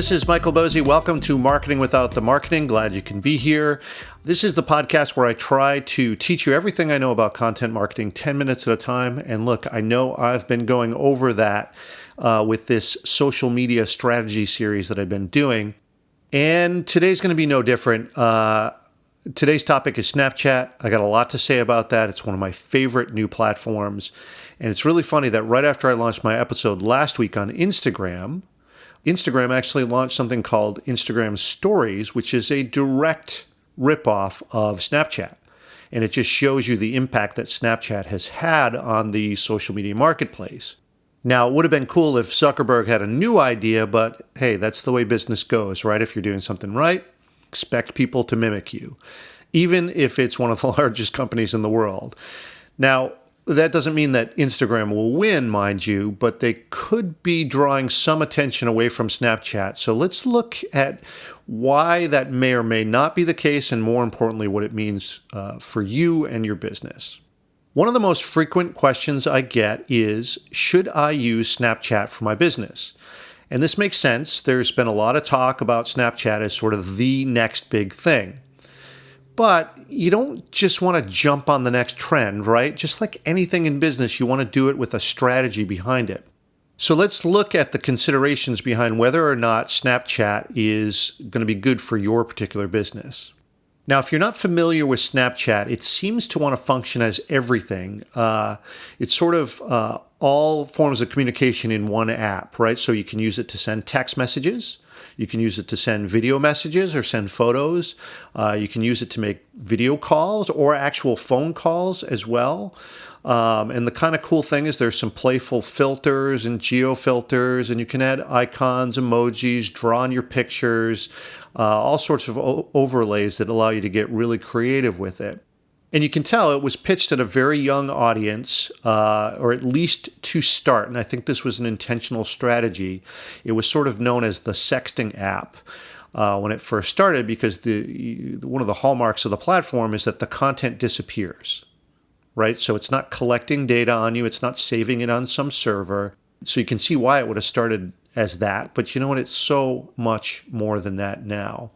this is Michael Bosey. Welcome to Marketing Without the Marketing. Glad you can be here. This is the podcast where I try to teach you everything I know about content marketing 10 minutes at a time. And look, I know I've been going over that with this social media strategy series that I've been doing. And today's going to be no different. Today's topic is Snapchat. I got a lot to say about that. It's one of my favorite new platforms. And it's really funny that right after I launched my episode last week on Instagram actually launched something called Instagram Stories, which is a direct ripoff of Snapchat. And it just shows you the impact that Snapchat has had on the social media marketplace. Now, it would have been cool if Zuckerberg had a new idea, but hey, that's the way business goes, right? If you're doing something right, expect people to mimic you, even if it's one of the largest companies in the world. Now, that doesn't mean that Instagram will win, mind you, but they could be drawing some attention away from Snapchat. So let's look at why that may or may not be the case, and more importantly, what it means for you and your business. One of the most frequent questions I get is, should I use Snapchat for my business? And this makes sense. There's been a lot of talk about Snapchat as sort of the next big thing. But you don't just want to jump on the next trend, right? Just like anything in business, you want to do it with a strategy behind it. So let's look at the considerations behind whether or not Snapchat is going to be good for your particular business. Now, if you're not familiar with Snapchat, it seems to want to function as everything. It's sort of all forms of communication in one app, right? So you can use it to send text messages. You can use it to send video messages or send photos. You can use it to make video calls or actual phone calls as well. And the kind of cool thing is there's some playful filters and geo filters, and you can add icons, emojis, draw on your pictures, all sorts of overlays that allow you to get really creative with it. And you can tell it was pitched at a very young audience, or at least to start. And I think this was an intentional strategy. It was sort of known as the sexting app when it first started, because one of the hallmarks of the platform is that the content disappears, right? So it's not collecting data on you. It's not saving it on some server. So you can see why it would have started as that. But you know what? It's so much more than that now.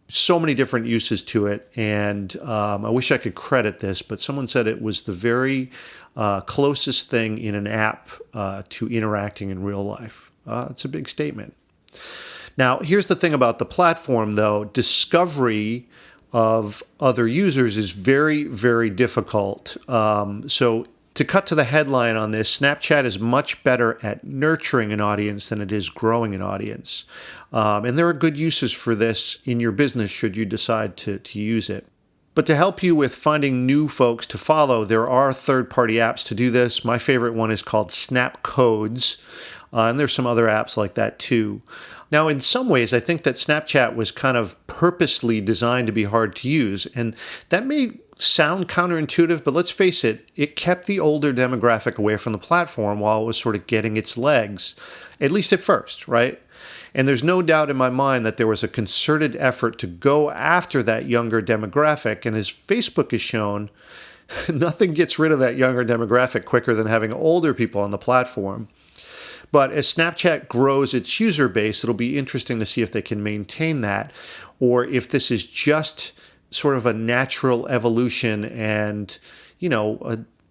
So many different uses to it, and I wish I could credit this, but someone said it was the very closest thing in an app to interacting in real life. It's a big statement. Now, here's the thing about the platform, though. Discovery of other users is very, very difficult. So to cut to the headline on this, Snapchat is much better at nurturing an audience than it is growing an audience. And there are good uses for this in your business should you decide to use it. But to help you with finding new folks to follow, there are third-party apps to do this. My favorite one is called Snap Codes, and there's some other apps like that too. Now, in some ways, I think that Snapchat was kind of purposely designed to be hard to use, and that may sound counterintuitive, but let's face it, it kept the older demographic away from the platform while it was sort of getting its legs, at least at first, right? And there's no doubt in my mind that there was a concerted effort to go after that younger demographic. And as Facebook has shown, nothing gets rid of that younger demographic quicker than having older people on the platform. But as Snapchat grows its user base, it'll be interesting to see if they can maintain that, or if this is just sort of a natural evolution and,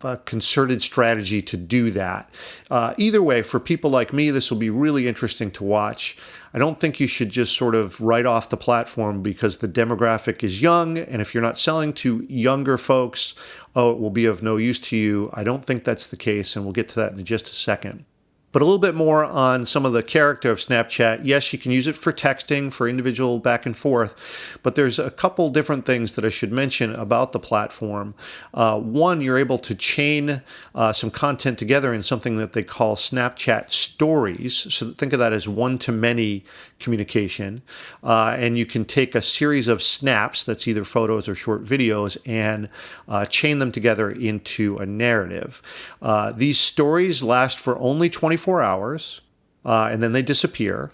a concerted strategy to do that. Either way, for people like me, this will be really interesting to watch. I don't think you should just sort of write off the platform because the demographic is young, and if you're not selling to younger folks, it will be of no use to you. I don't think that's the case, and we'll get to that in just a second. But a little bit more on some of the character of Snapchat. Yes, you can use it for texting, for individual back and forth, but there's a couple different things that I should mention about the platform. One, you're able to chain some content together in something that they call Snapchat Stories. So think of that as one-to-many communication. And you can take a series of snaps, that's either photos or short videos, and chain them together into a narrative. These stories last for only 24 hours, and then they disappear.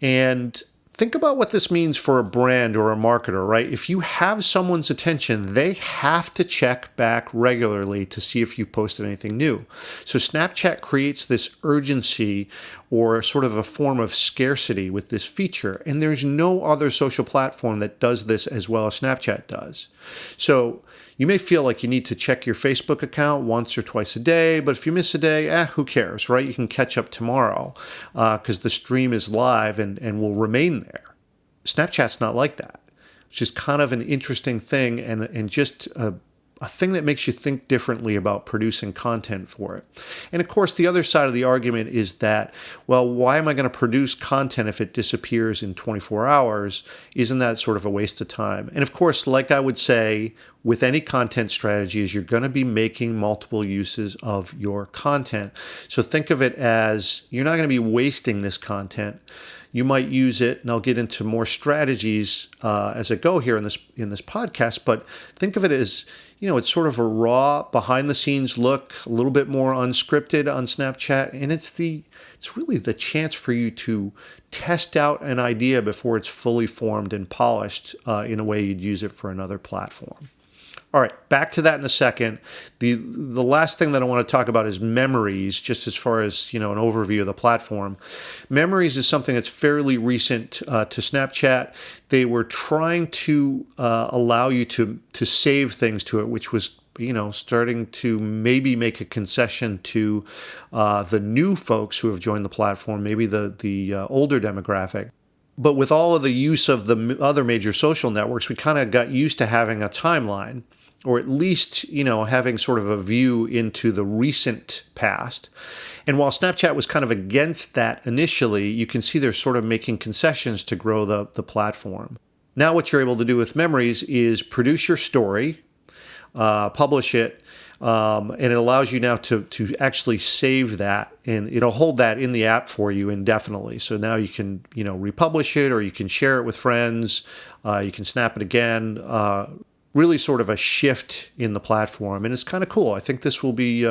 And think about what this means for a brand or a marketer, right? If you have someone's attention, they have to check back regularly to see if you posted anything new. So Snapchat creates this urgency or sort of a form of scarcity with this feature. And there's no other social platform that does this as well as Snapchat does. So you may feel like you need to check your Facebook account once or twice a day, but if you miss a day, who cares, right? You can catch up tomorrow because the stream is live and will remain there. Snapchat's not like that, which is kind of an interesting thing and just a thing that makes you think differently about producing content for it. And of course, the other side of the argument is that, well, why am I going to produce content if it disappears in 24 hours? Isn't that sort of a waste of time? And of course, like I would say, with any content strategy is you're going to be making multiple uses of your content. So think of it as you're not going to be wasting this content. You might use it, and I'll get into more strategies as I go here in this podcast, but think of it as, it's sort of a raw, behind-the-scenes look, a little bit more unscripted on Snapchat, and it's really the chance for you to test out an idea before it's fully formed and polished in a way you'd use it for another platform. All right, back to that in a second. The last thing that I want to talk about is memories, just as far as, an overview of the platform. Memories is something that's fairly recent to Snapchat. They were trying to allow you to save things to it, which was, starting to maybe make a concession to the new folks who have joined the platform, maybe the older demographic. But with all of the use of the other major social networks, we kind of got used to having a timeline, or at least, having sort of a view into the recent past. And while Snapchat was kind of against that initially, you can see they're sort of making concessions to grow the platform. Now what you're able to do with Memories is produce your story, publish it, and it allows you now to actually save that, and it'll hold that in the app for you indefinitely. So now you can, republish it, or you can share it with friends. You can snap it again. Really sort of a shift in the platform, and it's kind of cool. I think this will be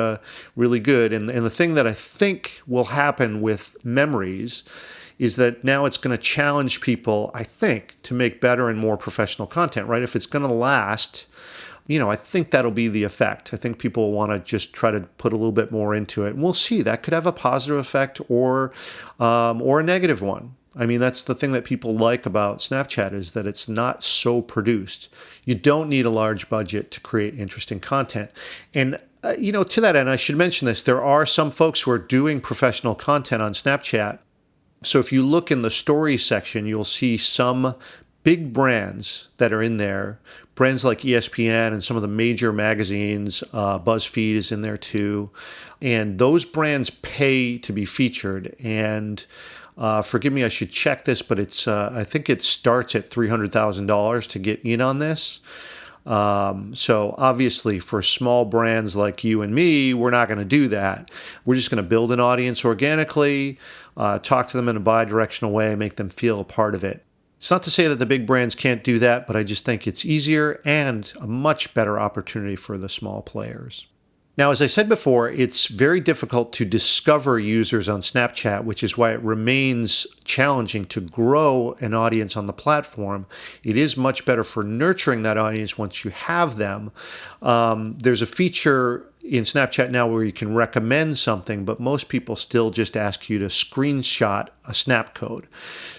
really good. And the thing that I think will happen with Memories is that now it's going to challenge people, I think, to make better and more professional content, right? If it's going to last, I think that'll be the effect. I think people will want to just try to put a little bit more into it. And we'll see. That could have a positive effect or a negative one. I mean, that's the thing that people like about Snapchat is that it's not so produced. You don't need a large budget to create interesting content. And, to that end, I should mention this. There are some folks who are doing professional content on Snapchat. So if you look in the stories section, you'll see some big brands that are in there. Brands like ESPN and some of the major magazines, BuzzFeed is in there too. And those brands pay to be featured. And forgive me, I should check this, but it's I think it starts at $300,000 to get in on this. So obviously for small brands like you and me, we're not going to do that. We're just going to build an audience organically, talk to them in a bi-directional way, make them feel a part of it. It's not to say that the big brands can't do that, but I just think it's easier and a much better opportunity for the small players. Now, as I said before, it's very difficult to discover users on Snapchat, which is why it remains challenging to grow an audience on the platform. It is much better for nurturing that audience once you have them. There's a feature in Snapchat now where you can recommend something, but most people still just ask you to screenshot a snap code.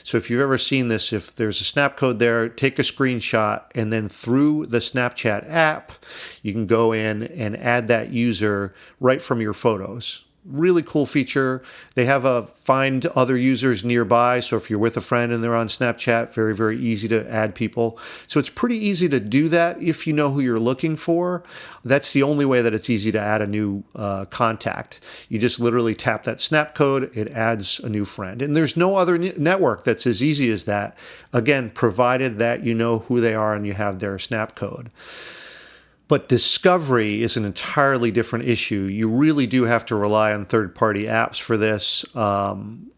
So if you've ever seen this, if there's a snap code there, take a screenshot, and then through the Snapchat app, you can go in and add that user right from your photos. Really cool feature. They have a find other users nearby. So if you're with a friend and they're on Snapchat, very, very easy to add people. So it's pretty easy to do that if you know who you're looking for. That's the only way that it's easy to add a new contact. You just literally tap that snap code, it adds a new friend. And there's no other network that's as easy as that. Again, provided that you know who they are and you have their snap code. But discovery is an entirely different issue. You really do have to rely on third-party apps for this, and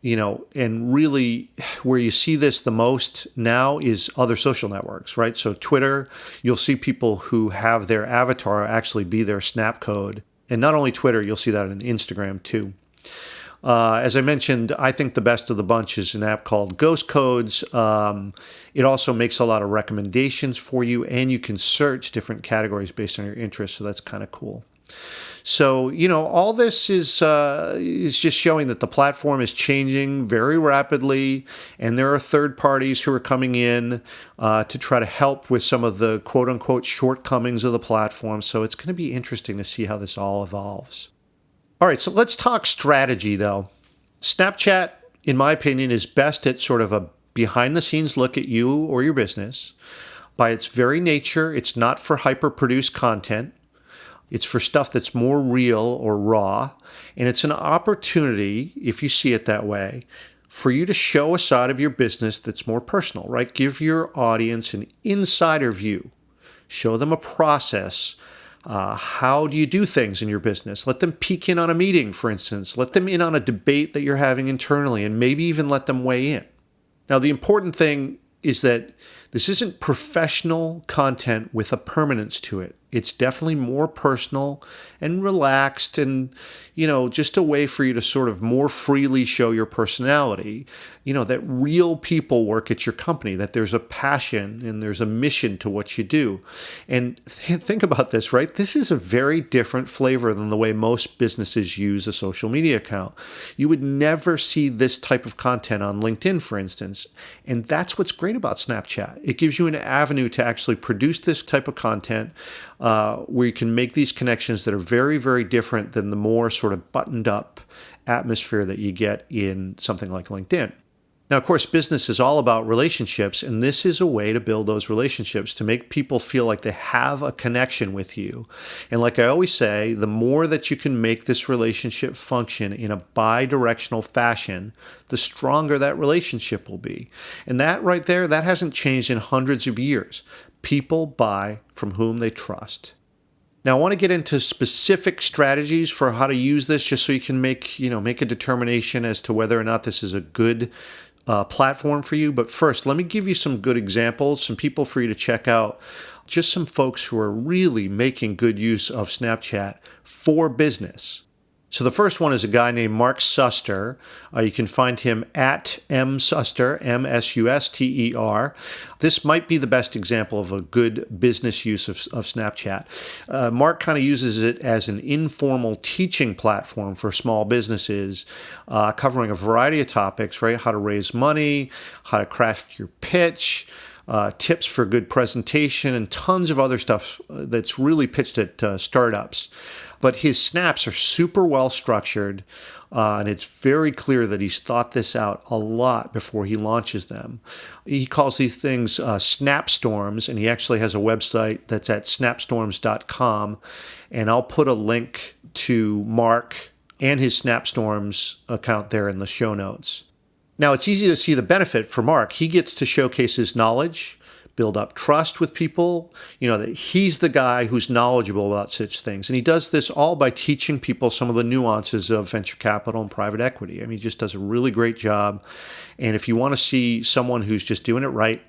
really where you see this the most now is other social networks, right? So Twitter, you'll see people who have their avatar actually be their snap code. And not only Twitter, you'll see that on Instagram too. As I mentioned, I think the best of the bunch is an app called Ghost Codes. It also makes a lot of recommendations for you, and you can search different categories based on your interests, so that's kind of cool. So, all this is just showing that the platform is changing very rapidly, and there are third parties who are coming in to try to help with some of the quote unquote shortcomings of the platform. So it's going to be interesting to see how this all evolves. All right, so let's talk strategy though. Snapchat, in my opinion, is best at sort of a behind the scenes look at you or your business. By its very nature, it's not for hyper-produced content. It's for stuff that's more real or raw. And it's an opportunity, if you see it that way, for you to show a side of your business that's more personal, right? Give your audience an insider view. Show them a process. How do you do things in your business? Let them peek in on a meeting, for instance. Let them in on a debate that you're having internally, and maybe even let them weigh in. Now, the important thing is that this isn't professional content with a permanence to it. It's definitely more personal and relaxed and, just a way for you to sort of more freely show your personality, that real people work at your company, that there's a passion and there's a mission to what you do. And think about this, right? This is a very different flavor than the way most businesses use a social media account. You would never see this type of content on LinkedIn, for instance. And that's what's great about Snapchat. It gives you an avenue to actually produce this type of content where you can make these connections that are very, very different than the more sort of buttoned up atmosphere that you get in something like LinkedIn. Now, of course, business is all about relationships, and this is a way to build those relationships, to make people feel like they have a connection with you. And like I always say, the more that you can make this relationship function in a bi-directional fashion, the stronger that relationship will be. And that right there, that hasn't changed in hundreds of years. People buy from whom they trust. Now, I want to get into specific strategies for how to use this, just so you can make a determination as to whether or not this is a good platform for you. But first, let me give you some good examples, some people for you to check out, just some folks who are really making good use of Snapchat for business. So the first one is a guy named Mark Suster. You can find him at msuster, M-S-U-S-T-E-R. This might be the best example of a good business use of Snapchat. Mark kind of uses it as an informal teaching platform for small businesses, covering a variety of topics, right? How to raise money, how to craft your pitch, tips for good presentation, and tons of other stuff that's really pitched at startups. But his snaps are super well structured, and it's very clear that he's thought this out a lot before he launches them. He calls these things snapstorms, and he actually has a website that's at snapstorms.com, and I'll put a link to Mark and his Snapstorms account there in the show notes. Now, it's easy to see the benefit for Mark. He gets to showcase his knowledge, build up trust with people, that he's the guy who's knowledgeable about such things. And he does this all by teaching people some of the nuances of venture capital and private equity. I mean, he just does a really great job. And if you want to see someone who's just doing it right,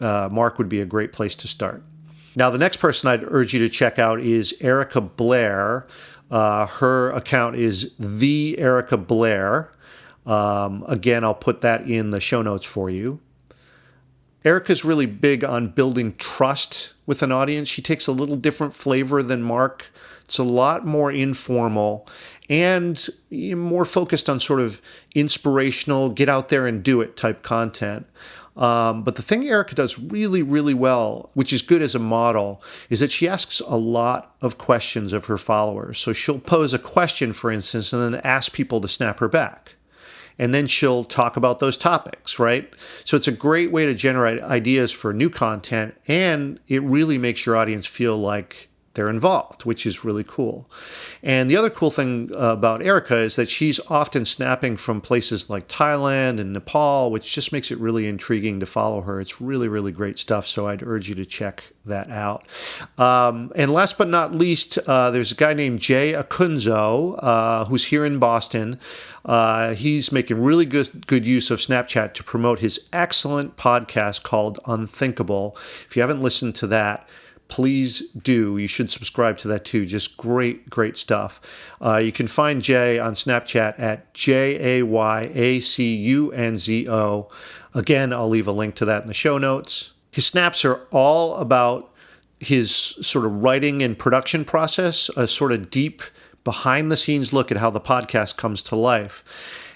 Mark would be a great place to start. Now, the next person I'd urge you to check out is Erica Blair. Her account is the Erica Blair. Again, I'll put that in the show notes for you. Erica's really big on building trust with an audience. She takes a little different flavor than Mark. It's a lot more informal and more focused on sort of inspirational, get out there and do it type content. But the thing Erica does really, really well, which is good as a model, is that she asks a lot of questions of her followers. So she'll pose a question, for instance, and then ask people to snap her back. And then she'll talk about those topics, right? So it's a great way to generate ideas for new content, and it really makes your audience feel like they're involved, which is really cool. And the other cool thing about Erica is that she's often snapping from places like Thailand and Nepal, which just makes it really intriguing to follow her. It's really, really great stuff. So I'd urge you to check that out. And last but not least, there's a guy named Jay Akunzo, who's here in Boston. He's making really good use of Snapchat to promote his excellent podcast called Unthinkable. If you haven't listened to that, please do. You should subscribe to that too. Just great, great stuff. You can find Jay on Snapchat at JAYACUNZO. Again, I'll leave a link to that in the show notes. His snaps are all about his sort of writing and production process, a sort of deep behind the scenes look at how the podcast comes to life.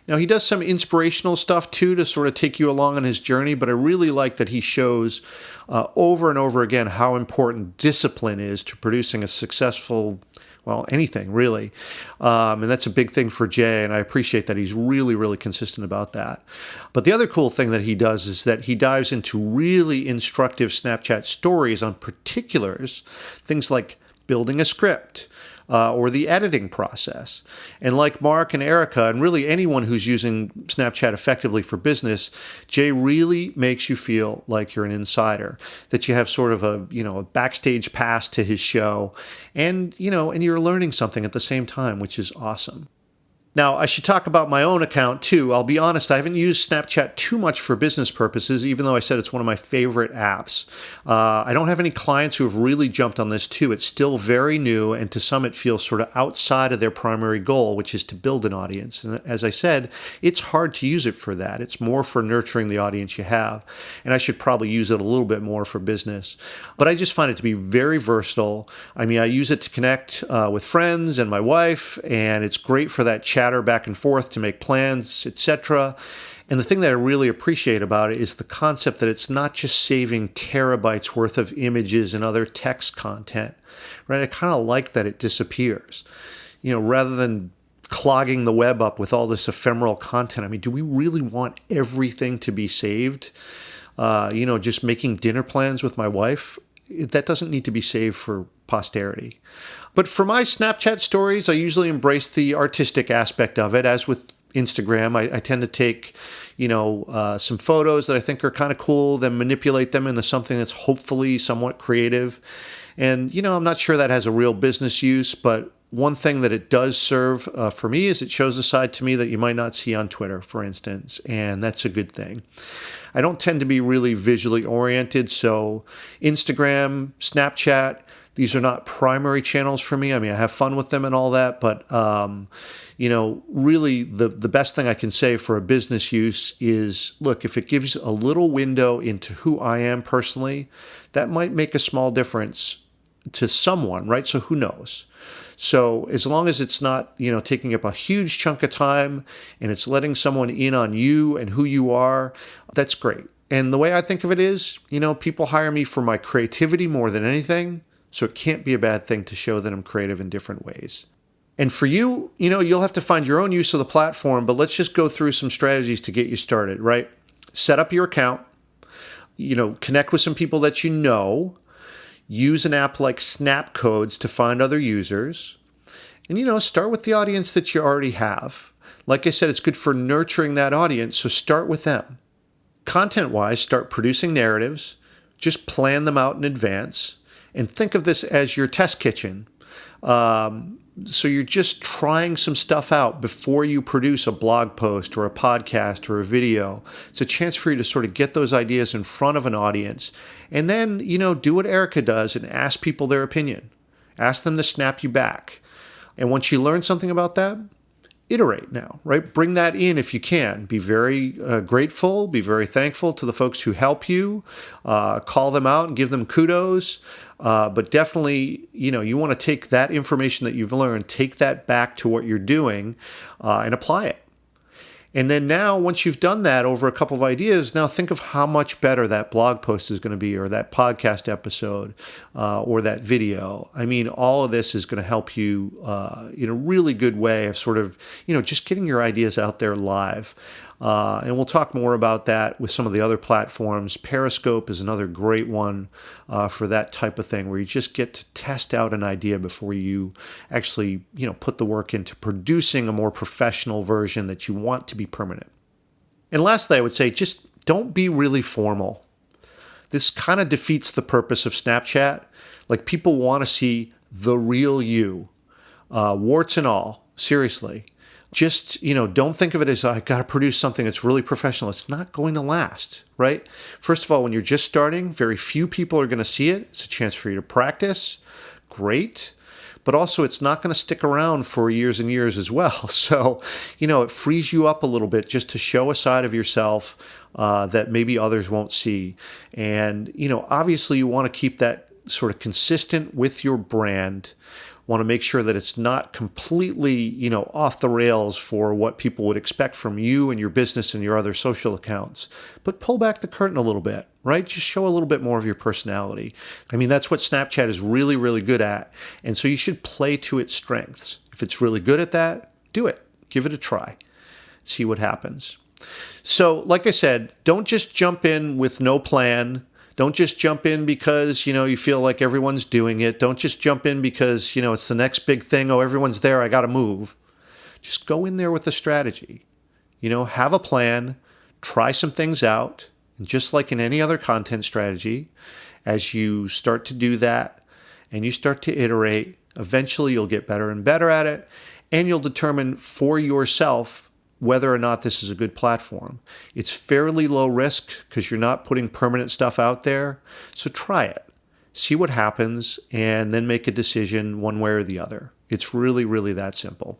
Now, he does some inspirational stuff too to sort of take you along on his journey, but I really like that he shows over and over again how important discipline is to producing a successful, well, anything really. And that's a big thing for Jay, and I appreciate that he's really, really consistent about that. But the other cool thing that he does is that he dives into really instructive Snapchat stories on particulars, things like building a script, or the editing process. And like Mark and Erica, and really anyone who's using Snapchat effectively for business, Jay really makes you feel like you're an insider, that you have sort of a backstage pass to his show, and you're learning something at the same time, which is awesome. Now, I should talk about my own account too. I'll be honest, I haven't used Snapchat too much for business purposes, even though I said it's one of my favorite apps. I don't have any clients who have really jumped on this too. It's still very new, and to some it feels sort of outside of their primary goal, which is to build an audience. And as I said, it's hard to use it for that. It's more for nurturing the audience you have, and I should probably use it a little bit more for business. But I just find it to be very versatile. I mean, I use it to connect with friends and my wife, and it's great for that chat back and forth to make plans, etc. And the thing that I really appreciate about it is the concept that it's not just saving terabytes worth of images and other text content, right? I kind of like that it disappears, rather than clogging the web up with all this ephemeral content. I mean, do we really want everything to be saved? Just making dinner plans with my wife, that doesn't need to be saved for posterity. But for my Snapchat stories, I usually embrace the artistic aspect of it. As with Instagram, I tend to take, some photos that I think are kind of cool, then manipulate them into something that's hopefully somewhat creative. And, I'm not sure that has a real business use, but one thing that it does serve for me is it shows a side to me that you might not see on Twitter, for instance, and that's a good thing. I don't tend to be really visually oriented, so Instagram, Snapchat, these are not primary channels for me. I mean, I have fun with them and all that, but, really the best thing I can say for a business use is, look, if it gives a little window into who I am personally, that might make a small difference to someone, right? So who knows? So as long as it's not, taking up a huge chunk of time and it's letting someone in on you and who you are, that's great. And the way I think of it is, people hire me for my creativity more than anything. So it can't be a bad thing to show that I'm creative in different ways. And for you, you'll have to find your own use of the platform, but let's just go through some strategies to get you started, right? Set up your account, connect with some people that you know, use an app like Snapcodes to find other users, and, start with the audience that you already have. Like I said, it's good for nurturing that audience, so start with them. Content-wise, start producing narratives, just plan them out in advance, and think of this as your test kitchen. So you're just trying some stuff out before you produce a blog post or a podcast or a video. It's a chance for you to sort of get those ideas in front of an audience. And then, do what Erica does and ask people their opinion. Ask them to snap you back. And once you learn something about that, iterate now, right? Bring that in if you can. Be very grateful, be very thankful to the folks who help you, call them out and give them kudos. But definitely, you want to take that information that you've learned, take that back to what you're doing and apply it. And then now, once you've done that over a couple of ideas, now think of how much better that blog post is going to be, or that podcast episode, or that video. I mean, all of this is going to help you in a really good way of sort of, just getting your ideas out there live. And we'll talk more about that with some of the other platforms. Periscope is another great one for that type of thing, where you just get to test out an idea before you actually, put the work into producing a more professional version that you want to be permanent. And lastly, I would say just don't be really formal. This kind of defeats the purpose of Snapchat. Like, people want to see the real you, warts and all, seriously. Just, don't think of it as, I got to produce something that's really professional. It's not going to last, right? First of all, when you're just starting, very few people are going to see it. It's a chance for you to practice. Great. But also, it's not going to stick around for years and years as well. So, it frees you up a little bit just to show a side of yourself that maybe others won't see. And, obviously, you want to keep that sort of consistent with your brand, Want to make sure that it's not completely, off the rails for what people would expect from you and your business and your other social accounts. But pull back the curtain a little bit, right? Just show a little bit more of your personality. I mean, that's what Snapchat is really, really good at. And so you should play to its strengths. If it's really good at that, do it. Give it a try. See what happens. So, like I said, don't just jump in with no plan. Don't just jump in because, you feel like everyone's doing it. Don't just jump in because, it's the next big thing. Oh, everyone's there. I got to move. Just go in there with a strategy. Have a plan. Try some things out. And just like in any other content strategy, as you start to do that and you start to iterate, eventually you'll get better and better at it. And you'll determine for yourself whether or not this is a good platform. It's fairly low risk because you're not putting permanent stuff out there. So try it. See what happens and then make a decision one way or the other. It's really, really that simple.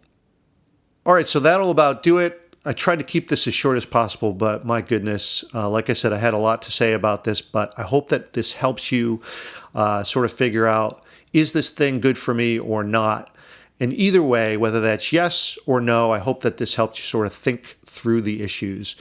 All right, so that'll about do it. I tried to keep this as short as possible, but my goodness, like I said, I had a lot to say about this, but I hope that this helps you sort of figure out, is this thing good for me or not? And either way, whether that's yes or no, I hope that this helped you sort of think through the issues.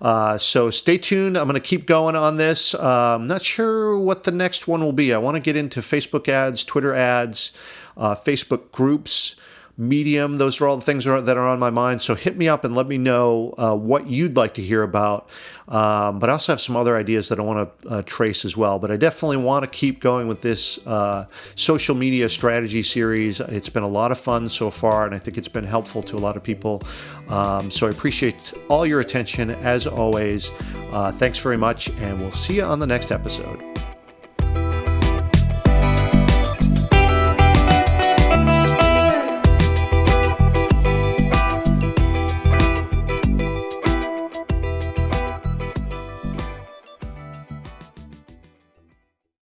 So stay tuned. I'm going to keep going on this. I'm not sure what the next one will be. I want to get into Facebook ads, Twitter ads, Facebook groups, Medium. Those are all the things that are on my mind. So hit me up and let me know what you'd like to hear about. But I also have some other ideas that I want to trace as well. But I definitely want to keep going with this social media strategy series. It's been a lot of fun so far, and I think it's been helpful to a lot of people. So I appreciate all your attention as always. Thanks very much, and we'll see you on the next episode.